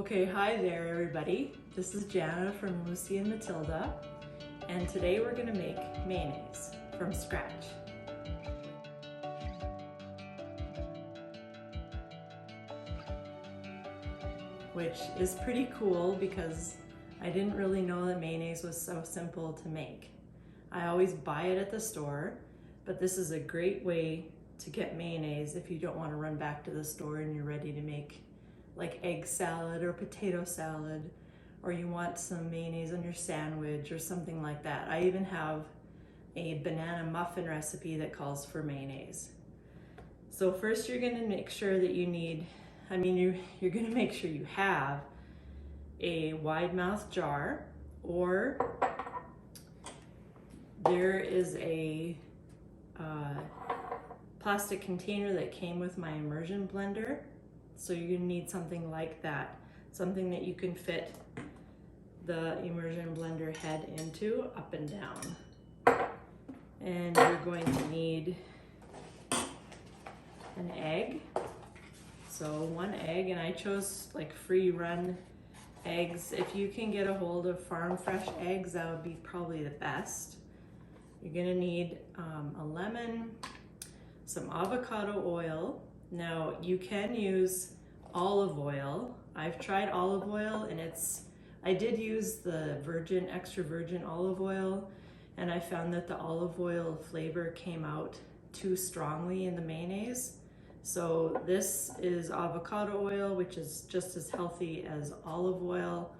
Okay, hi there everybody. This is Jana from Lucy and Matilda, and today we're gonna make mayonnaise from scratch. Which is pretty cool because I didn't really know that mayonnaise was so simple to make. I always buy it at the store, but this is a great way to get mayonnaise if you don't want to run back to the store and you're ready to make like egg salad or potato salad, or you want some mayonnaise on your sandwich or something like that. I even have a banana muffin recipe that calls for mayonnaise. So first you're gonna make sure that you need, you're gonna make sure you have a wide mouth jar, or there is a plastic container that came with my immersion blender. So you're gonna need something like that, something that you can fit the immersion blender head into, up and down. And you're going to need an egg. So one egg, and I chose like free run eggs. If you can get a hold of farm fresh eggs, that would be probably the best. You're gonna need a lemon, some avocado oil. Now you can use olive oil. I've tried olive oil, and I did use the extra virgin olive oil, and I found that the olive oil flavor came out too strongly in the mayonnaise. So this is avocado oil, which is just as healthy as olive oil,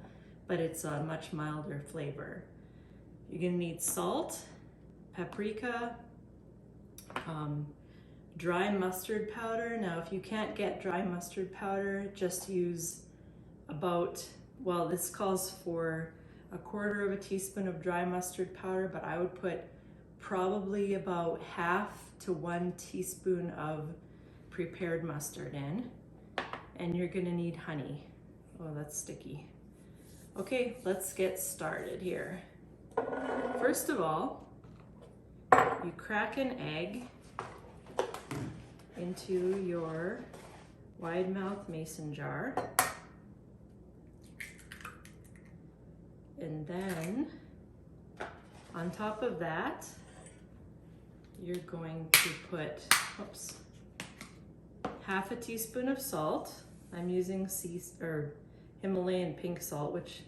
but it's a much milder flavor. You're gonna need salt, paprika, dry mustard powder. Now, if you can't get dry mustard powder, just use this calls for 1/4 teaspoon of dry mustard powder, but I would put probably about 1/2 to 1 teaspoon of prepared mustard in. And you're gonna need honey. Oh, that's sticky. Okay, let's get started here. First of all, you crack an egg into your wide mouth mason jar, and then on top of that you're going to put 1/2 teaspoon of salt. I'm using Himalayan pink salt, which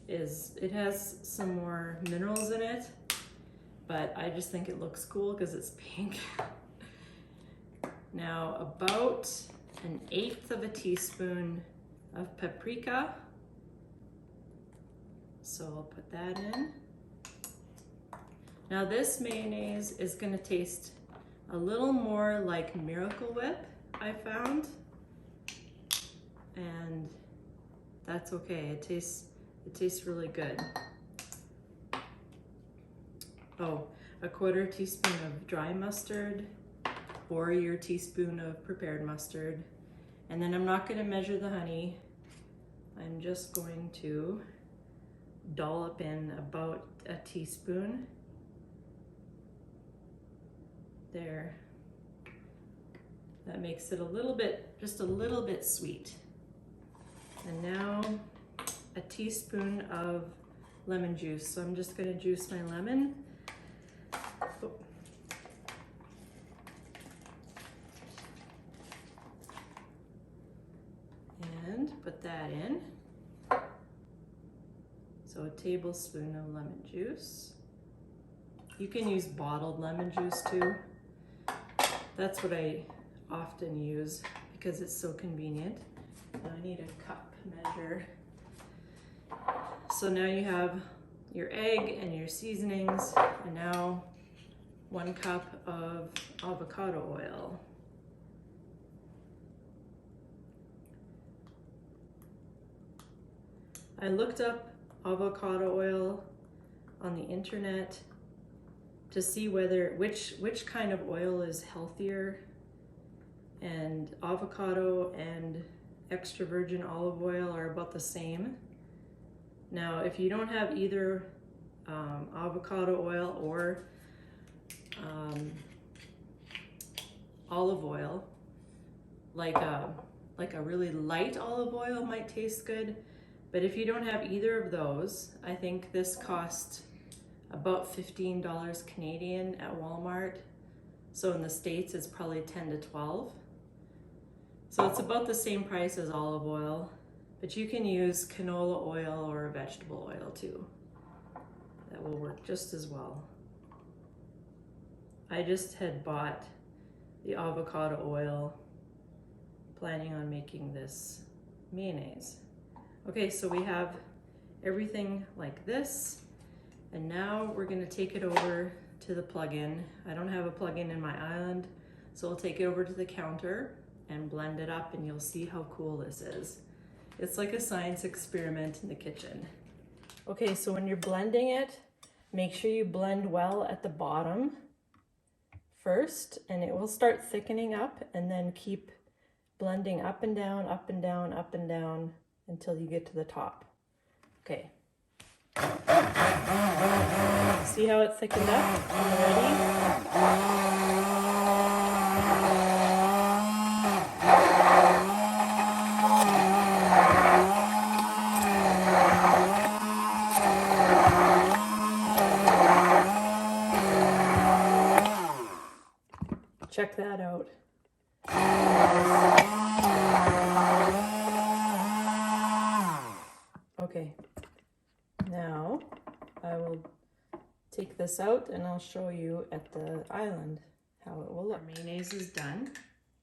it has some more minerals in it, but I just think it looks cool because it's pink. Now, about 1/8 teaspoon of paprika. So I'll put that in. Now this mayonnaise is gonna taste a little more like Miracle Whip, I found. And that's okay, it tastes really good. Oh, 1/4 teaspoon of dry mustard, or your teaspoon of prepared mustard. And then I'm not gonna measure the honey. I'm just going to dollop in about 1 teaspoon. There. That makes it just a little bit sweet. And now 1 teaspoon of lemon juice. So I'm just gonna juice my lemon. Oh. And put that in. So 1 tablespoon of lemon juice. You can use bottled lemon juice too. That's what I often use because it's so convenient. Now I need a cup measure. So now you have your egg and your seasonings, and now 1 cup of avocado oil. I looked up avocado oil on the internet to see which kind of oil is healthier, and avocado and extra virgin olive oil are about the same. Now, if you don't have either avocado oil or olive oil, like like a really light olive oil might taste good. But if you don't have either of those, I think this cost about $15 Canadian at Walmart. So in the States, it's probably 10 to 12. So it's about the same price as olive oil, but you can use canola oil or vegetable oil too. That will work just as well. I just had bought the avocado oil, planning on making this mayonnaise. Okay, so we have everything like this, and now we're gonna take it over to the plug-in. I don't have a plug-in in my island, so I'll take it over to the counter and blend it up, and you'll see how cool this is. It's like a science experiment in the kitchen. Okay, so when you're blending it, make sure you blend well at the bottom first, and it will start thickening up, and then keep blending up and down, up and down, up and down until you get to the top. Okay. See how it thickened up already? Check that out. Okay, now I will take this out and I'll show you at the island how it will look. Our mayonnaise is done.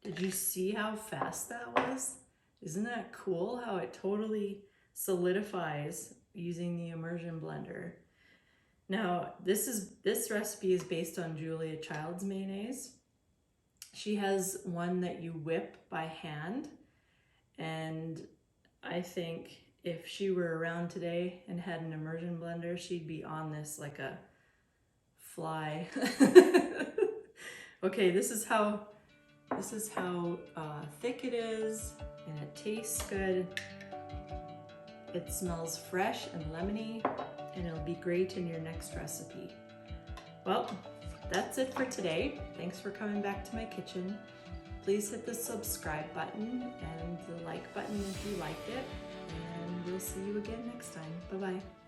Did you see how fast that was? Isn't that cool how it totally solidifies using the immersion blender? Now, this recipe is based on Julia Child's mayonnaise. She has one that you whip by hand, and I think if she were around today and had an immersion blender, she'd be on this like a fly. Okay, this is how thick it is, and it tastes good. It smells fresh and lemony, and it'll be great in your next recipe. Well, that's it for today. Thanks for coming back to my kitchen. Please hit the subscribe button and the like button if you liked it, and we'll see you again next time. Bye-bye.